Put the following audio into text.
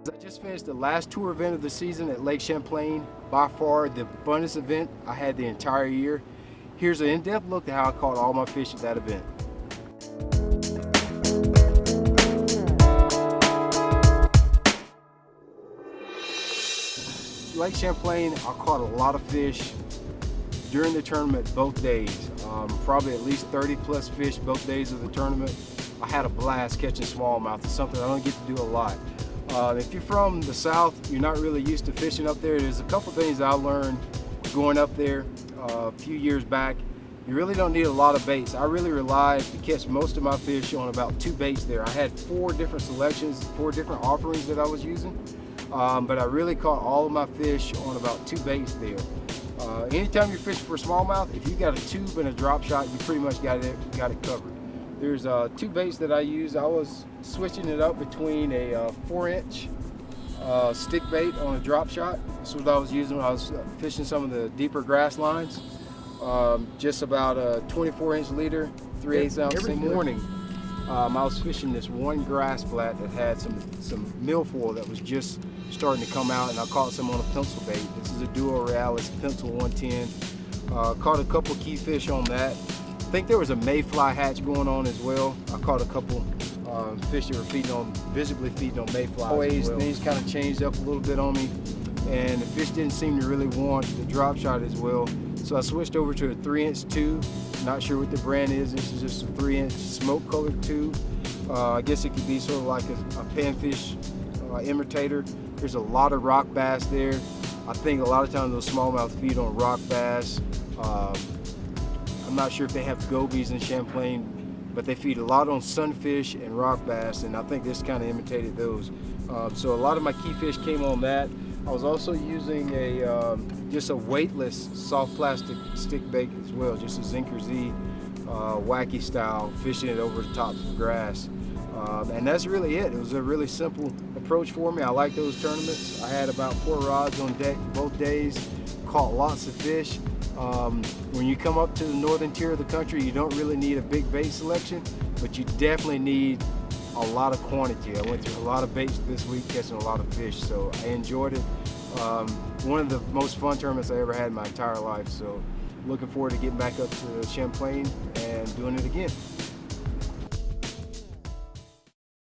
I just finished the last tour event of the season at Lake Champlain. By far the funnest event I had the entire year. Here's an in-depth look at how I caught all my fish at that event. Lake Champlain, I caught a lot of fish during the tournament both days. Probably at least 30 plus fish both days of the tournament. I had a blast catching smallmouth. It's something I don't get to do a lot. If you're from the South, you're not really used to fishing up there. There's a couple things I learned going up there a few years back. You really don't need a lot of baits. I really relied to catch most of my fish on about 2 baits there. I had 4 different selections, 4 different offerings that I was using, but I really caught all of my fish on about 2 baits there. Anytime you're fishing for smallmouth, if you got a tube and a drop shot, you pretty much got it covered. There's 2 baits that I use. I was switching it up between a 4-inch stick bait on a drop shot. This is what I was using when I was fishing some of the deeper grass lines. Just about a 24-inch leader, 3/8 ounce. Every morning, I was fishing this one grass flat that had some milfoil that was just starting to come out, and I caught some on a pencil bait. This is a Duo Realis pencil 110. Caught a couple key fish on that. I think there was a mayfly hatch going on as well. I caught a couple fish that were visibly feeding on mayflies. Always, things kind of changed up a little bit on me, and the fish didn't seem to really want the drop shot as well. So I switched over to a 3-inch tube. Not sure what the brand is. This is just a 3-inch smoke colored tube. I guess it could be sort of like a panfish imitator. There's a lot of rock bass there. I think a lot of times those smallmouth feed on rock bass. I'm not sure if they have gobies in Champlain, but they feed a lot on sunfish and rock bass, and I think this kind of imitated those. So a lot of my key fish came on that. I was also using just a weightless soft plastic stick bait as well, just a Zinker Z wacky style, fishing it over the tops of grass. And that's really it. It was a really simple approach for me. I like those tournaments. I had about 4 rods on deck both days, caught lots of fish. When you come up to the northern tier of the country, you don't really need a big bait selection, but you definitely need a lot of quantity. I went through a lot of baits this week, catching a lot of fish, so I enjoyed it. One of the most fun tournaments I ever had in my entire life, so looking forward to getting back up to Champlain and doing it again.